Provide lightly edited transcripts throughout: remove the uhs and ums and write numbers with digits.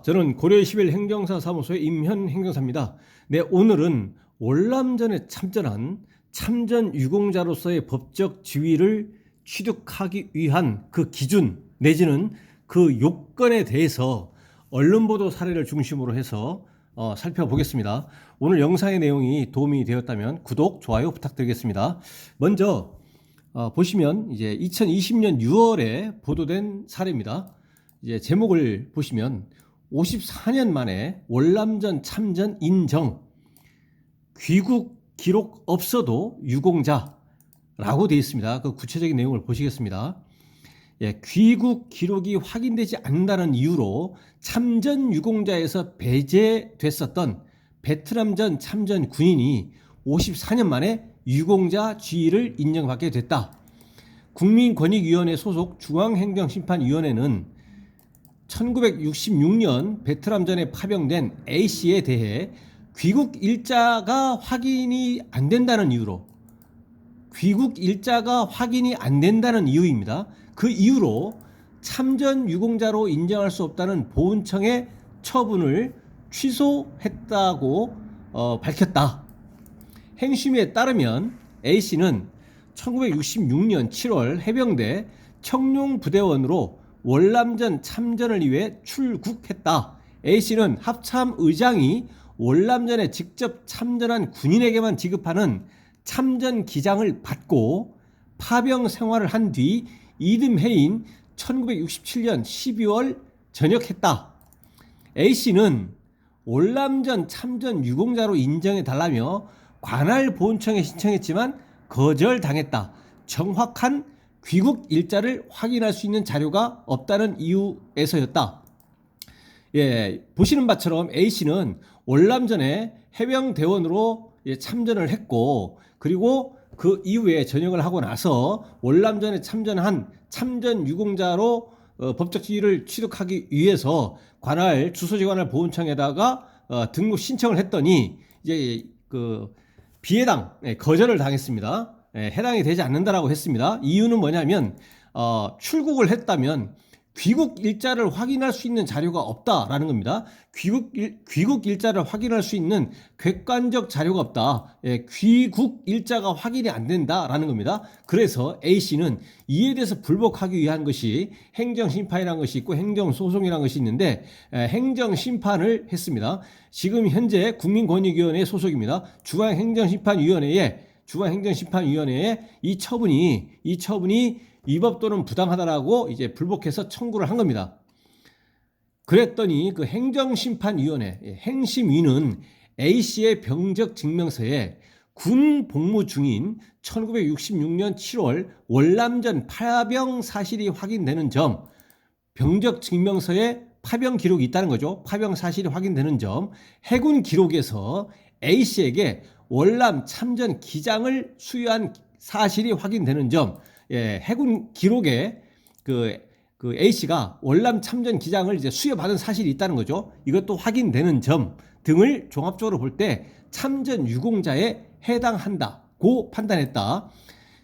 저는 고려 11 행정사 사무소의 임현 행정사입니다. 네, 오늘은 월남전에 참전한 참전 유공자로서의 법적 지위를 취득하기 위한 그 기준 내지는 그 요건에 대해서 언론보도 사례를 중심으로 해서 살펴보겠습니다. 오늘 영상의 내용이 도움이 되었다면 구독, 좋아요 부탁드리겠습니다. 먼저 보시면 이제 2020년 6월에 보도된 사례입니다. 이제 제목을 보시면 54년 만에 월남전 참전 인정, 귀국 기록 없어도 유공자라고 되어 있습니다. 그 구체적인 내용을 보시겠습니다. 귀국 기록이 확인되지 않는다는 이유로 참전 유공자에서 배제됐었던 베트남전 참전 군인이 54년 만에 유공자 지위를 인정받게 됐다. 국민권익위원회 소속 중앙행정심판위원회는 1966년 베트남전에 파병된 A씨에 대해 귀국 일자가 확인이 안 된다는 이유로 이유입니다. 그 이유로 참전 유공자로 인정할 수 없다는 보훈청의 처분을 취소했다고 밝혔다. 행심에 따르면 A씨는 1966년 7월 해병대 청룡부대원으로 월남전 참전을 위해 출국했다. A씨는 합참의장이 월남전에 직접 참전한 군인에게만 지급하는 참전 기장을 받고 파병 생활을 한 뒤 이듬해인 1967년 12월 전역했다. A씨는 월남전 참전 유공자로 인정해달라며 관할 보훈청에 신청했지만 거절당했다. 정확한 귀국 일자를 확인할 수 있는 자료가 없다는 이유에서였다. 보시는 바처럼 A씨는 월남전에 해병대원으로 참전을 했고, 그리고 그 이후에 전역을 하고 나서 월남전에 참전한 참전 유공자로 법적 지위를 취득하기 위해서 관할 주소지관할 보훈청에다가 등록 신청을 했더니 이제 그 비해당 거절을 당했습니다. 해당이 되지 않는다라고 했습니다. 이유는 뭐냐면 출국을 했다면 귀국 일자를 확인할 수 있는 자료가 없다라는 겁니다. 귀국 일자를 확인할 수 있는 객관적 자료가 없다. 귀국 일자가 확인이 안 된다라는 겁니다. 그래서 A씨는 이에 대해서 불복하기 위한 것이 행정심판이라는 것이 있고 행정소송이라는 것이 있는데 행정심판을 했습니다. 지금 현재 국민권익위원회 소속입니다. 중앙행정심판위원회에 이 처분이 위법 또는 부당하다라고 이제 불복해서 청구를 한 겁니다. 그랬더니 그 행정심판위원회, 행심위는 A씨의 병적 증명서에 군 복무 중인 1966년 7월 월남전 파병 사실이 확인되는 점, 병적 증명서에 파병 기록이 있다는 거죠. 파병 사실이 확인되는 점, 해군 기록에서 A씨에게 월남 참전 기장을 수여한 사실이 확인되는 점, 해군 기록에 그 A씨가 월남 참전 기장을 이제 수여받은 사실이 있다는 거죠. 이것도 확인되는 점 등을 종합적으로 볼 때 참전 유공자에 해당한다고 판단했다.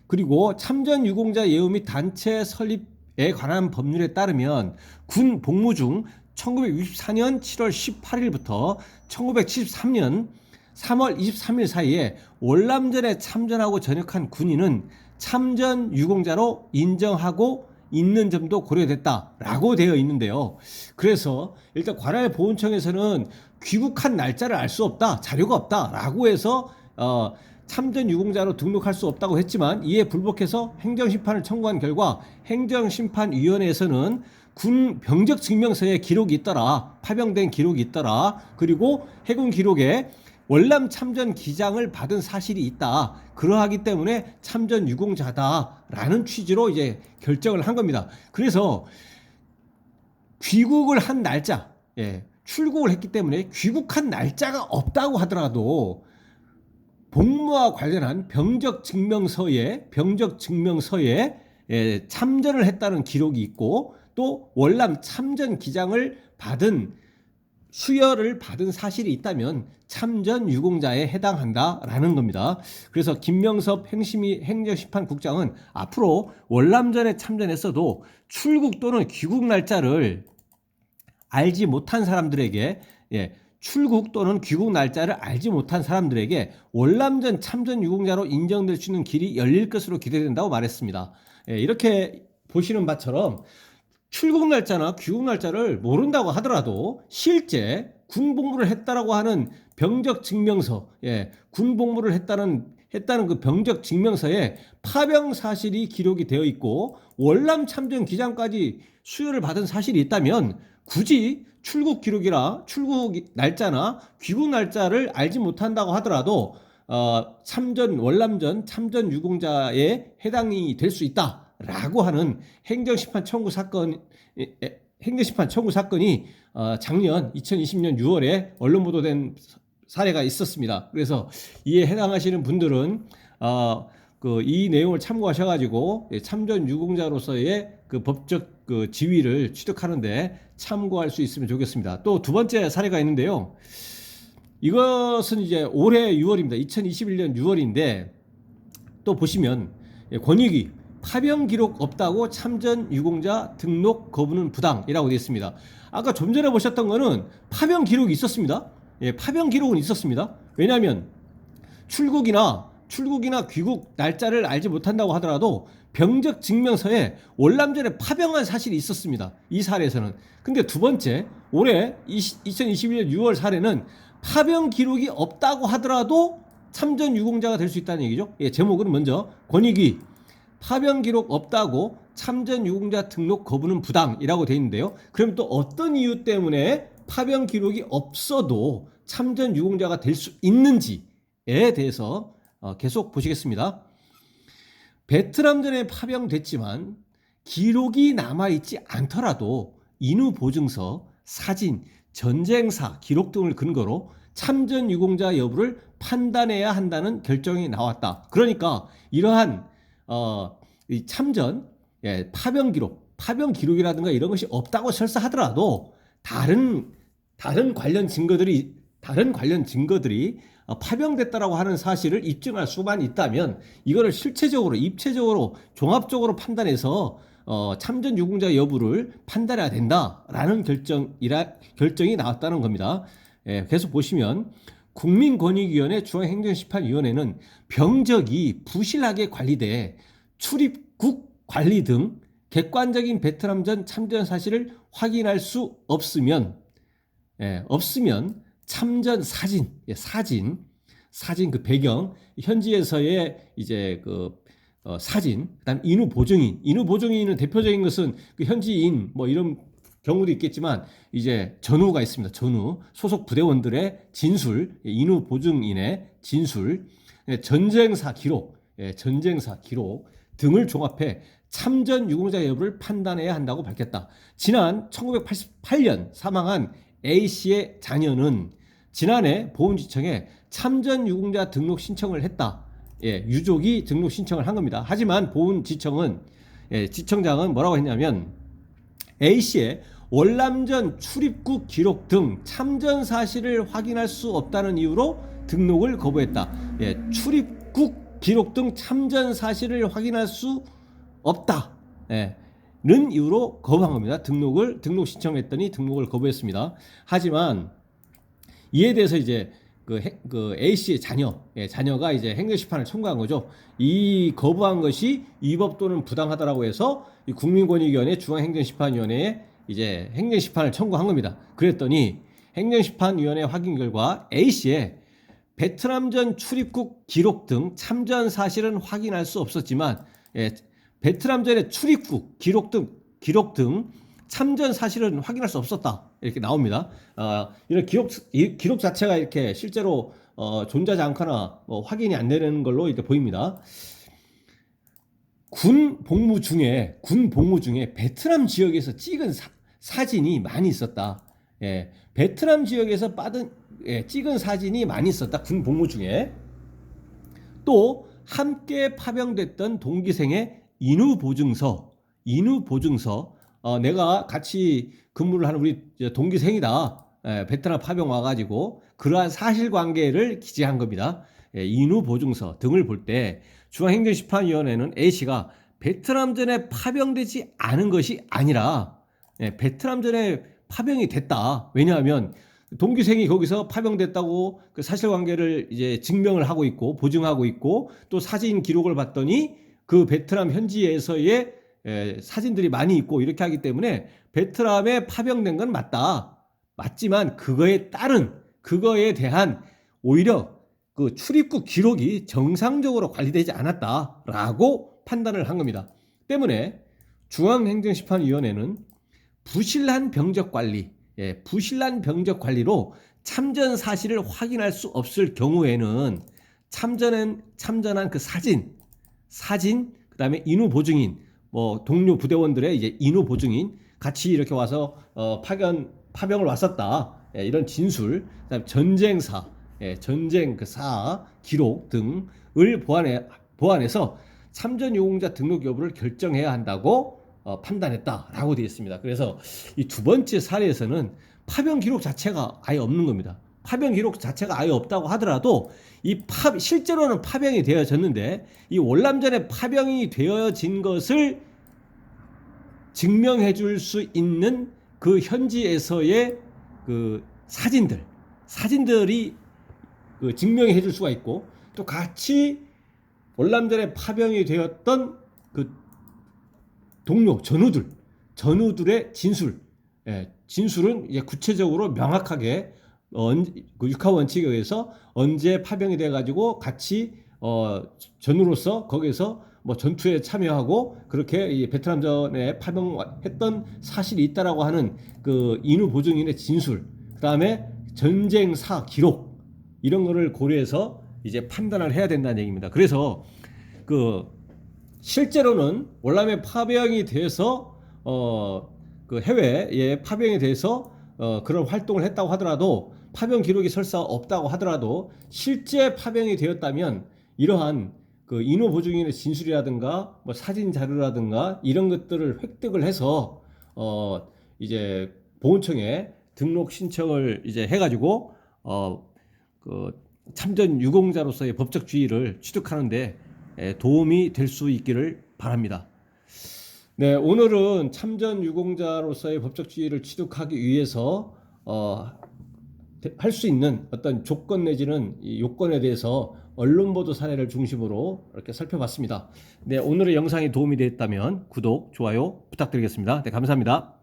그리고 참전 유공자 예우 및 단체 설립에 관한 법률에 따르면 군 복무 중 1964년 7월 18일부터 1973년 3월 23일 사이에 월남전에 참전하고 전역한 군인은 참전 유공자로 인정하고 있는 점도 고려됐다라고 되어 있는데요. 그래서 일단 관할 보훈청에서는 귀국한 날짜를 알 수 없다, 자료가 없다라고 해서 참전 유공자로 등록할 수 없다고 했지만 이에 불복해서 행정심판을 청구한 결과 행정심판위원회에서는 군 병적 증명서에 기록이 있더라, 파병된 기록이 있더라, 그리고 해군 기록에 월남 참전 기장을 받은 사실이 있다. 그러하기 때문에 참전 유공자다라는 취지로 이제 결정을 한 겁니다. 그래서 귀국을 한 날짜, 출국을 했기 때문에 귀국한 날짜가 없다고 하더라도 복무와 관련한 병적 증명서에 참전을 했다는 기록이 있고 또 월남 참전 기장을 수여를 받은 사실이 있다면 참전 유공자에 해당한다라는 겁니다. 그래서 김명섭 행정심판국장은 앞으로 월남전에 참전했어도 출국 또는 귀국 날짜를 알지 못한 사람들에게 출국 또는 귀국 날짜를 알지 못한 사람들에게 월남전 참전 유공자로 인정될 수 있는 길이 열릴 것으로 기대된다고 말했습니다. 이렇게 보시는 바처럼 출국 날짜나 귀국 날짜를 모른다고 하더라도 실제 군복무를 했다라고 하는 병적 증명서, 군복무를 했다는 그 병적 증명서에 파병 사실이 기록이 되어 있고 월남 참전 기장까지 수여를 받은 사실이 있다면 굳이 출국 기록이나 출국 날짜나 귀국 날짜를 알지 못한다고 하더라도 월남전 참전 유공자에 해당이 될 수 있다라고 하는 행정심판 청구 사건이 작년 2020년 6월에 언론 보도된 사례가 있었습니다. 그래서 이에 해당하시는 분들은 이 내용을 참고하셔가지고 참전 유공자로서의 그 법적 지위를 취득하는데 참고할 수 있으면 좋겠습니다. 또 두 번째 사례가 있는데요. 이것은 이제 올해 6월입니다. 2021년 6월인데 또 보시면 권익위 파병 기록 없다고 참전 유공자 등록 거부는 부당이라고 되어 있습니다. 아까 좀 전에 보셨던 거는 파병 기록이 있었습니다. 파병 기록은 있었습니다. 왜냐하면 출국이나 귀국 날짜를 알지 못한다고 하더라도 병적 증명서에 월남전에 파병한 사실이 있었습니다. 이 사례에서는. 근데 두 번째, 올해 2021년 6월 사례는 파병 기록이 없다고 하더라도 참전 유공자가 될 수 있다는 얘기죠. 제목은 먼저 권익위 파병 기록 없다고 참전 유공자 등록 거부는 부당이라고 되어 있는데요. 그럼 또 어떤 이유 때문에 파병 기록이 없어도 참전 유공자가 될 수 있는지에 대해서 계속 보시겠습니다. 베트남전에 파병됐지만 기록이 남아있지 않더라도 인후 보증서, 사진, 전쟁사 기록 등을 근거로 참전 유공자 여부를 판단해야 한다는 결정이 나왔다. 그러니까 이러한 이 참전, 파병 기록이라든가 이런 것이 없다고 설사하더라도 다른 관련 증거들이 파병됐다라고 하는 사실을 입증할 수만 있다면 이거를 실체적으로, 입체적으로, 종합적으로 판단해서 참전 유공자 여부를 판단해야 된다라는 결정이 나왔다는 겁니다. 계속 보시면 국민권익위원회 중앙행정심판위원회는 병적이 부실하게 관리돼 출입국 관리 등 객관적인 베트남전 참전 사실을 확인할 수 없으면 참전 사진 그 배경 현지에서의 이제 사진, 그다음 인후 보증인은 대표적인 것은 그 현지인 뭐 이런 경우도 있겠지만 이제 전후가 있습니다. 전후 소속 부대원들의 진술, 인후 보증인의 진술, 전쟁사 기록 등을 종합해 참전 유공자 여부를 판단해야 한다고 밝혔다. 지난 1988년 사망한 A씨의 자녀는 지난해 보훈지청에 참전 유공자 등록 신청을 했다. 유족이 등록 신청을 한 겁니다. 하지만 보훈지청은 지청장은 뭐라고 했냐면 A씨의 월남전 출입국 기록 등 참전 사실을 확인할 수 없다는 이유로 등록을 거부했다. 출입국 기록 등 참전 사실을 확인할 수 없다. 는 이유로 거부한 겁니다. 등록 신청했더니 등록을 거부했습니다. 하지만 이에 대해서 이제 그 A씨의 자녀가 이제 행정심판을 청구한 거죠. 이 거부한 것이 위법 또는 부당하다라고 해서 이 국민권익위원회 중앙행정심판위원회에 이제 행정심판을 청구한 겁니다. 그랬더니 행정심판위원회 확인 결과 A씨의 베트남전 출입국 기록 등 참전 사실은 확인할 수 없었지만 베트남전의 출입국 기록 등 참전 사실은 확인할 수 없었다. 이렇게 나옵니다. 이런 기록 자체가 이렇게 실제로 존재하지 않거나 확인이 안 되는 걸로 이렇게 보입니다. 군 복무 중에 베트남 지역에서 찍은 사진이 많이 있었다. 베트남 지역에서 찍은 사진이 많이 있었다. 군 복무 중에. 또 함께 파병됐던 동기생의 인후 보증서, 내가 같이 근무를 하는 우리 동기생이다. 베트남 파병 와가지고 그러한 사실관계를 기재한 겁니다. 인후 보증서 등을 볼 때 중앙행정심판위원회는 A씨가 베트남전에 파병되지 않은 것이 아니라 베트남전에 파병이 됐다. 왜냐하면 동기생이 거기서 파병됐다고 그 사실관계를 이제 증명을 하고 있고 보증하고 있고 또 사진 기록을 봤더니 그 베트남 현지에서의 사진들이 많이 있고 이렇게 하기 때문에 베트남에 파병된 건 맞다. 맞지만 그거에 대한 오히려 그 출입국 기록이 정상적으로 관리되지 않았다라고 판단을 한 겁니다. 때문에 중앙행정심판위원회는 부실한 병적 관리, 부실한 병적 관리로 참전 사실을 확인할 수 없을 경우에는 참전한 그 사진, 그다음에 인후 보증인, 뭐 동료 부대원들의 이제 인후 보증인 같이 이렇게 와서 파병을 왔었다. 이런 진술, 그다음에 전쟁사, 전쟁 그 사 기록 등을 보완해서 참전 유공자 등록 여부를 결정해야 한다고 판단했다라고 되어 있습니다. 그래서 이 두 번째 사례에서는 파병 기록 자체가 아예 없는 겁니다. 파병 기록 자체가 아예 없다고 하더라도 실제로는 파병이 되어졌는데 이 월남전에 파병이 되어진 것을 증명해 줄 수 있는 그 현지에서의 그 사진들이 그 증명해 줄 수가 있고 또 같이 월남전에 파병이 되었던 그 동료 전우들의 진술은 이제 구체적으로 명확하게 그 육하 원칙에 의해서 언제 파병이 돼 가지고 같이 전우로서 거기에서 뭐 전투에 참여하고 그렇게 이 베트남전에 파병했던 사실이 있다라고 하는 그 인후 보증인의 진술, 그다음에 전쟁사 기록 이런 거를 고려해서 이제 판단을 해야 된다는 얘기입니다. 그래서 그 실제로는 월남에 파병이 돼서 그 해외에 파병이 돼서 그런 활동을 했다고 하더라도 파병 기록이 설사 없다고 하더라도 실제 파병이 되었다면 이러한 그 인후 보증인의 진술이라든가 뭐 사진 자료라든가 이런 것들을 획득을 해서 이제 보훈청에 등록 신청을 이제 해가지고 그 참전 유공자로서의 법적 지위를 취득하는데 도움이 될 수 있기를 바랍니다. 네, 오늘은 참전 유공자로서의 법적 지위를 취득하기 위해서 할 수 있는 어떤 조건 내지는 이 요건에 대해서 언론 보도 사례를 중심으로 이렇게 살펴봤습니다. 네, 오늘의 영상이 도움이 됐다면 구독, 좋아요 부탁드리겠습니다. 네, 감사합니다.